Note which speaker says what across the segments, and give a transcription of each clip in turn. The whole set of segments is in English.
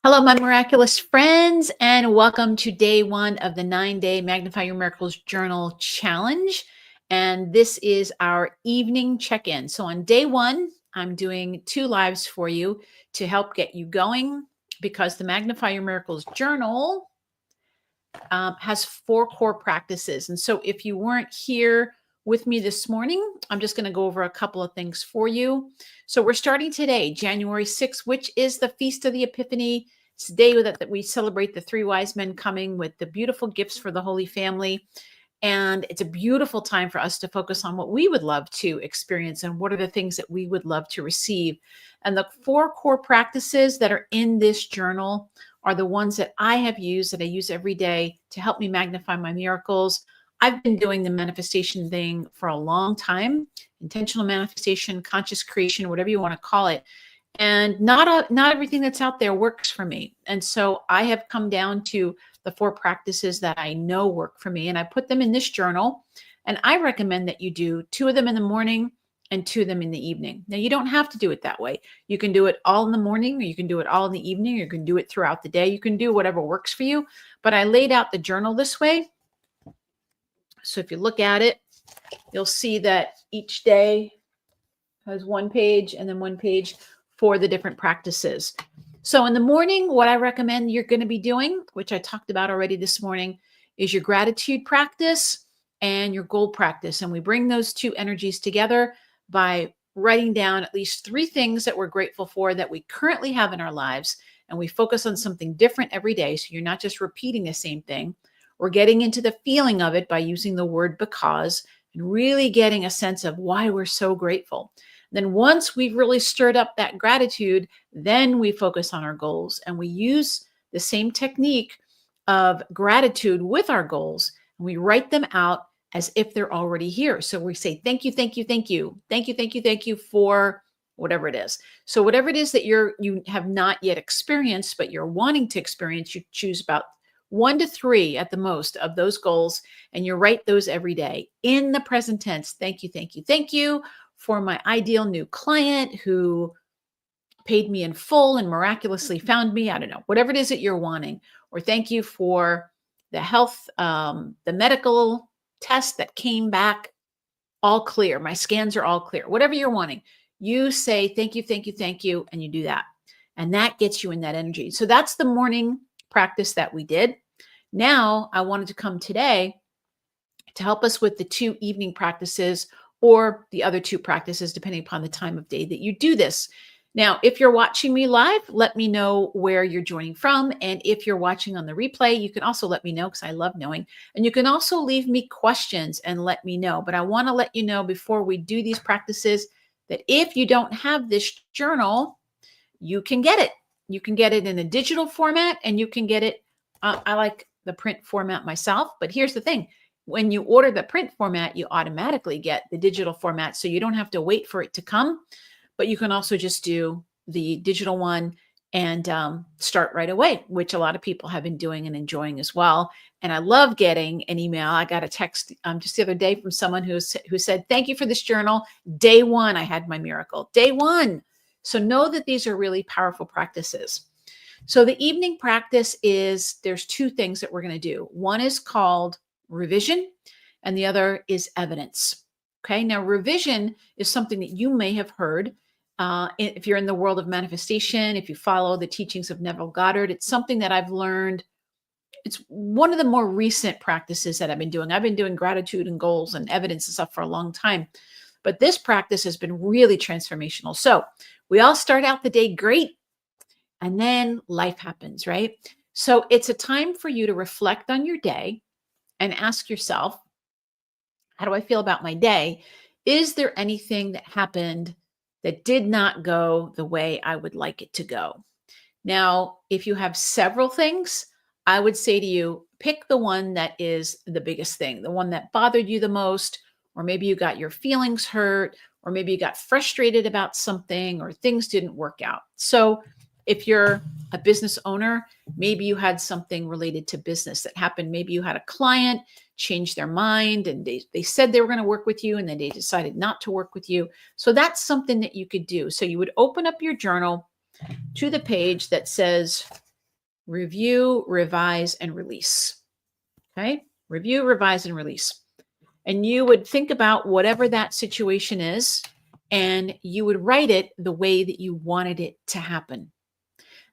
Speaker 1: Hello, my miraculous friends, and welcome to day one of the 9-day Magnify Your Miracles Journal Challenge. And this is our evening check-in. So on day one, I'm doing 2 lives for you to help get you going because the Magnify Your Miracles Journal has 4 core practices. And so if you weren't here with me this morning, I'm just going to go over a couple of things for you. So we're starting today, January 6th, which is the Feast of the Epiphany. It's the day that we celebrate the 3 wise men coming with the beautiful gifts for the Holy Family. And it's a beautiful time for us to focus on what we would love to experience and what are the things that we would love to receive. And the 4 core practices that are in this journal are the ones that I have used, that I use every day to help me magnify my miracles. I've been doing the manifestation thing for a long time, intentional manifestation, conscious creation, whatever you want to call it. And not everything that's out there works for me. And so I have come down to the 4 practices that I know work for me. And I put them in this journal. And I recommend that you do 2 of them in the morning and 2 of them in the evening. Now, you don't have to do it that way. You can do it all in the morning, or you can do it all in the evening, or you can do it throughout the day. You can do whatever works for you. But I laid out the journal this way. So if you look at it, you'll see that each day has 1 page and then 1 page for the different practices. So in the morning, what I recommend you're going to be doing, which I talked about already this morning, is your gratitude practice and your goal practice. And we bring those 2 energies together by writing down at least 3 things that we're grateful for that we currently have in our lives. And we focus on something different every day. So you're not just repeating the same thing. We're getting into the feeling of it by using the word because and really getting a sense of why we're so grateful. Then once we've really stirred up that gratitude, then we focus on our goals and we use the same technique of gratitude with our goals. And we write them out as if they're already here. So we say, thank you, thank you, thank you, thank you, thank you, thank you for whatever it is. So whatever it is that you have not yet experienced, but you're wanting to experience, you choose about 1 to 3 at the most of those goals, and you write those every day in the present tense. Thank you, thank you, thank you for my ideal new client who paid me in full and miraculously found me. I don't know, whatever it is that you're wanting. Or thank you for the health, the medical test that came back all clear. My scans are all clear. Whatever you're wanting, you say thank you, thank you, thank you, and you do that. And that gets you in that energy. So that's the morning practice that we did. Now I wanted to come today to help us with the 2 evening practices or the other 2 practices, depending upon the time of day that you do this. Now, if you're watching me live, let me know where you're joining from. And if you're watching on the replay, you can also let me know because I love knowing. And you can also leave me questions and let me know. But I want to let you know before we do these practices that if you don't have this journal, you can get it. You can get it in a digital format and you can get it. I like the print format myself, but here's the thing. When you order the print format, you automatically get the digital format. So you don't have to wait for it to come, but you can also just do the digital one and start right away, which a lot of people have been doing and enjoying as well. And I love getting an email. I got a text just the other day from someone who said, thank you for this journal. Day 1, I had my miracle. Day 1. So know that these are really powerful practices. So the evening practice is, there's 2 things that we're going to do. One is called revision and the other is evidence. Okay. Now revision is something that you may have heard if you're in the world of manifestation, if you follow the teachings of Neville Goddard. It's something that I've learned. It's one of the more recent practices that I've been doing. I've been doing gratitude and goals and evidence and stuff for a long time, but this practice has been really transformational. So we all start out the day great and then life happens, right? So it's a time for you to reflect on your day and ask yourself, how do I feel about my day? Is there anything that happened that did not go the way I would like it to go? Now, if you have several things, I would say to you, pick the one that is the biggest thing, the one that bothered you the most, or maybe you got your feelings hurt, or maybe you got frustrated about something, or things didn't work out. So if you're a business owner, maybe you had something related to business that happened. Maybe you had a client change their mind and they said they were going to work with you and then they decided not to work with you. So that's something that you could do. So you would open up your journal to the page that says Review, revise, and release. Okay. Review, revise, and release. And you would think about whatever that situation is, and you would write it the way that you wanted it to happen.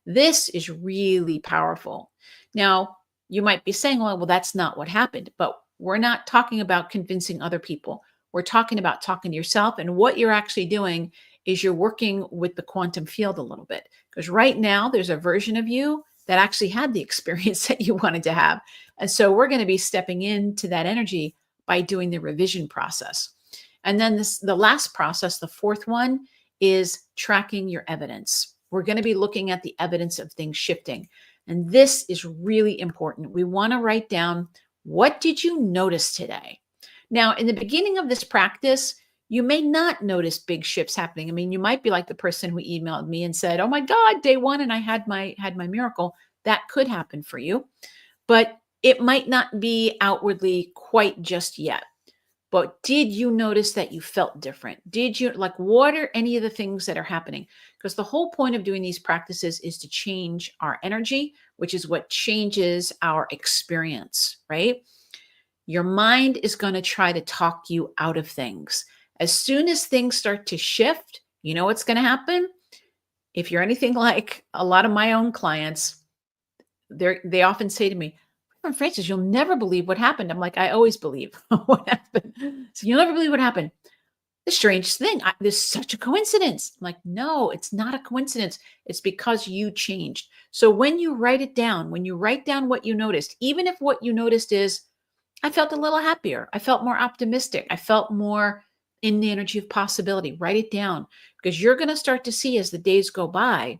Speaker 1: This is really powerful. Now, you might be saying, well, that's not what happened, but we're not talking about convincing other people. We're talking about talking to yourself. And what you're actually doing is you're working with the quantum field a little bit. Because right now, there's a version of you that actually had the experience that you wanted to have. And so we're going to be stepping into that energy by doing the revision process. And then the last process, the fourth one, is tracking your evidence. We're going to be looking at the evidence of things shifting. And this is really important. We want to write down, what did you notice today? Now, in the beginning of this practice, you may not notice big shifts happening. I mean, you might be like the person who emailed me and said, "Oh my God, day one, and I had my miracle." That could happen for you, but it might not be outwardly quite just yet. But did you notice that you felt different? Did you like, what are any of the things that are happening? Because the whole point of doing these practices is to change our energy, which is what changes our experience, right? Your mind is going to try to talk you out of things. As soon as things start to shift, you know what's going to happen? If you're anything like a lot of my own clients, they often say to me, Francis, you'll never believe what happened. I'm like, I always believe what happened. So you'll never believe what happened. The strange thing, there's such a coincidence. I'm like, no, it's not a coincidence. It's because you changed. So when you write it down, when you write down what you noticed, even if what you noticed is, I felt a little happier, I felt more optimistic, I felt more in the energy of possibility, write it down, because you're going to start to see as the days go by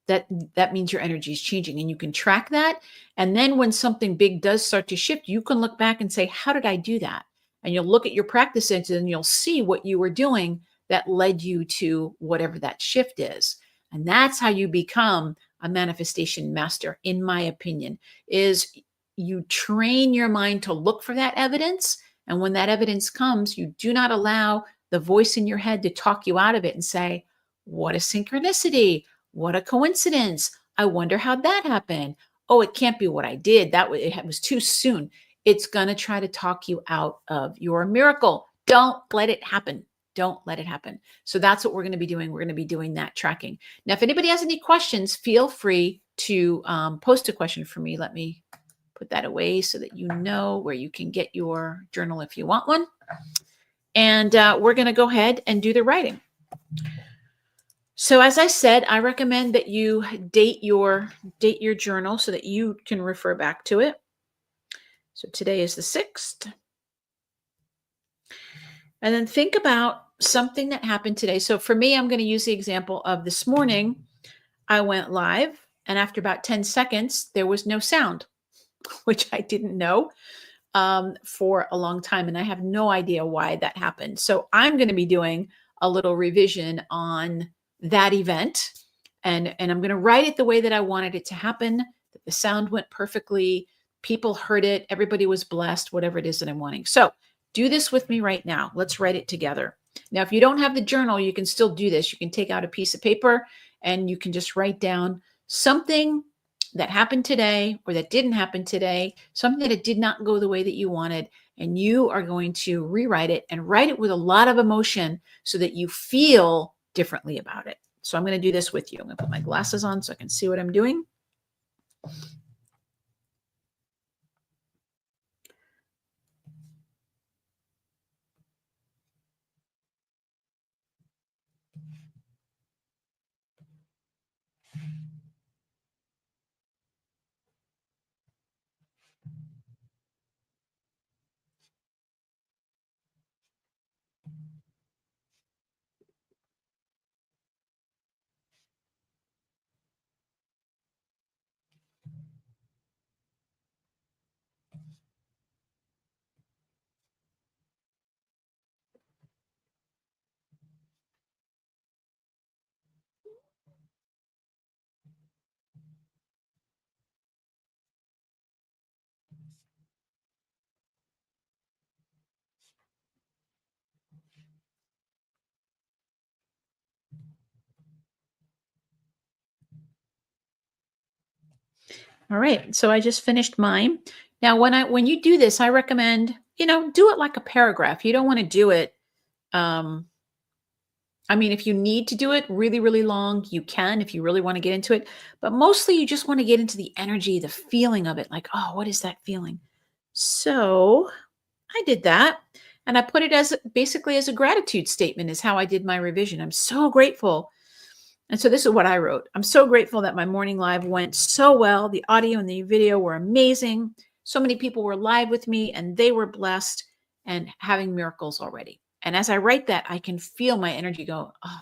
Speaker 1: that that means your energy is changing, and you can track that. And then when something big does start to shift, you can look back and say, how did I do that? And you'll look at your practices and you'll see what you were doing that led you to whatever that shift is. And that's how you become a manifestation master, in my opinion, is you train your mind to look for that evidence. And when that evidence comes, you do not allow the voice in your head to talk you out of it and say, what a synchronicity, what a coincidence. I wonder how that happened. Oh, it can't be what I did. It was too soon. It's going to try to talk you out of your miracle. Don't let it happen. Don't let it happen. So that's what we're going to be doing. We're going to be doing that tracking. Now, if anybody has any questions, feel free to post a question for me. Let me put that away so that you know where you can get your journal if you want one. And we're going to go ahead and do the writing. So as I said, I recommend that you date your journal so that you can refer back to it. So today is the 6th. And then think about something that happened today. So for me, I'm going to use the example of this morning. I went live, and after about 10 seconds, there was no sound, which I didn't know for a long time. And I have no idea why that happened. So I'm going to be doing a little revision on that event. And I'm going to write it the way that I wanted it to happen, that the sound went perfectly, people heard it, everybody was blessed, whatever it is that I'm wanting. So do this with me right now. Let's write it together. Now, if you don't have the journal, you can still do this. You can take out a piece of paper and you can just write down something that happened today or that didn't happen today, something that did not go the way that you wanted, and you are going to rewrite it and write it with a lot of emotion so that you feel differently about it. So I'm going to do this with you. I'm going to put my glasses on so I can see what I'm doing. All right. So I just finished mine. Now, when you do this, I recommend, do it like a paragraph. You don't want to do it. Um, I mean, if you need to do it really, really long, you can if you really want to get into it. But mostly you just want to get into the energy, the feeling of it. Like, oh, what is that feeling? So I did that. And I put it as basically as a gratitude statement, is how I did my revision. I'm so grateful. And so this is what I wrote. I'm so grateful that my morning live went so well. The audio and the video were amazing. So many people were live with me and they were blessed and having miracles already. And as I write that, I can feel my energy go, oh,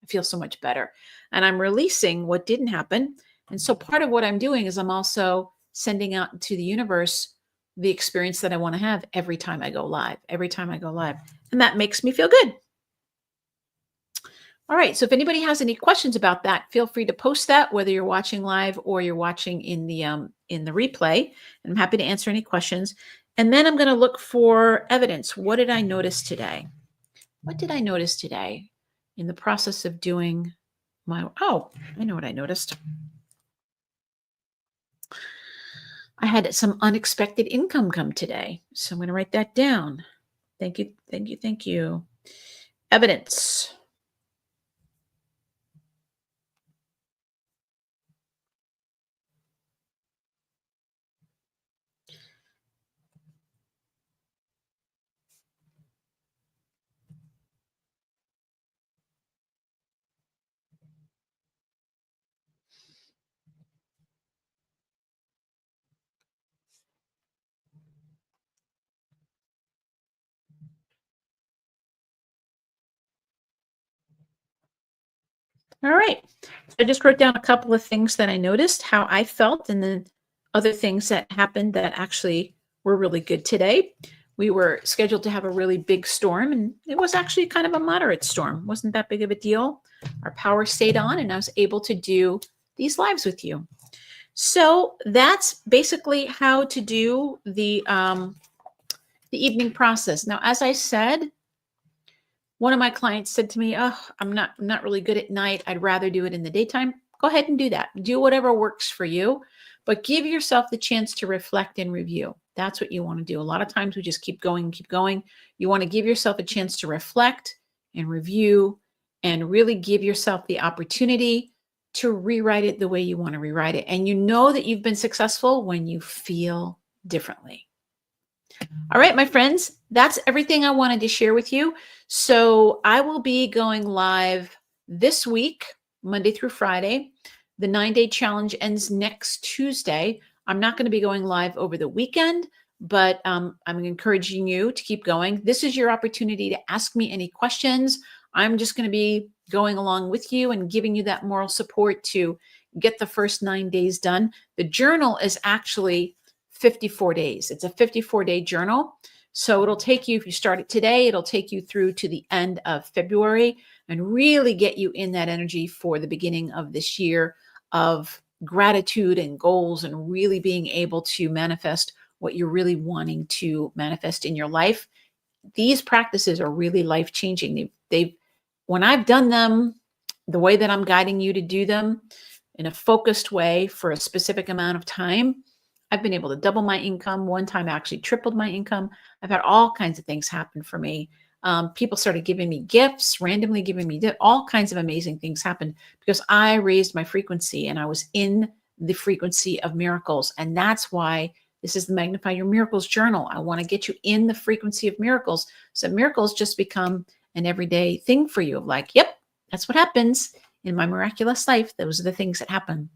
Speaker 1: I feel so much better. And I'm releasing what didn't happen. And so part of what I'm doing is I'm also sending out to the universe the experience that I want to have every time I go live, every time I go live. And that makes me feel good. All right. So if anybody has any questions about that, feel free to post that, whether you're watching live or you're watching in the replay. I'm happy to answer any questions. And then I'm going to look for evidence. What did I notice today? What did I notice today in the process of doing I know what I noticed. I had some unexpected income come today. So I'm going to write that down. Thank you. Thank you. Thank you. Evidence. All right. I just wrote down a couple of things that I noticed, how I felt, and then other things that happened that actually were really good today. We were scheduled to have a really big storm, and it was actually kind of a moderate storm. Wasn't that big of a deal. Our power stayed on, and I was able to do these lives with you. So that's basically how to do the evening process. Now, as I said, one of my clients said to me, "Oh, I'm not really good at night. I'd rather do it in the daytime." Go ahead and do that. Do whatever works for you, but give yourself the chance to reflect and review. That's what you want to do. A lot of times we just keep going and keep going. You want to give yourself a chance to reflect and review and really give yourself the opportunity to rewrite it the way you want to rewrite it. And you know that you've been successful when you feel differently. All right, my friends, that's everything I wanted to share with you. So I will be going live this week, Monday through Friday. The 9-day challenge ends next Tuesday. I'm not going to be going live over the weekend, but I'm encouraging you to keep going. This is your opportunity to ask me any questions. I'm just going to be going along with you and giving you that moral support to get the first 9 days done. The journal is actually 54 days. It's a 54-day journal. So it'll take you, if you start it today, it'll take you through to the end of February and really get you in that energy for the beginning of this year of gratitude and goals and really being able to manifest what you're really wanting to manifest in your life. These practices are really life-changing. When I've done them the way that I'm guiding you to do them in a focused way for a specific amount of time, I've been able to double my income. One time I actually tripled my income. I've had all kinds of things happen for me. People started giving me gifts, randomly giving me all kinds of amazing things happened because I raised my frequency and I was in the frequency of miracles. And that's why this is the Magnify Your Miracles journal. I want to get you in the frequency of miracles. So miracles just become an everyday thing for you of like, yep, that's what happens in my miraculous life. Those are the things that happen.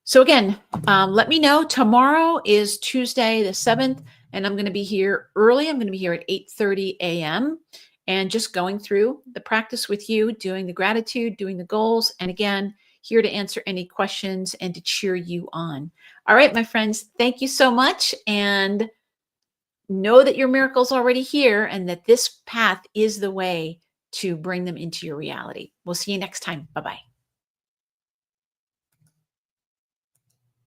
Speaker 1: So again, let me know. Tomorrow is Tuesday the 7th, and I'm going to be here early. I'm going to be here at 8:30 a.m. and just going through the practice with you, doing the gratitude, doing the goals, and again, here to answer any questions and to cheer you on. All right, my friends, thank you so much, and know that your miracle's already here and that this path is the way to bring them into your reality. We'll see you next time. Bye-bye.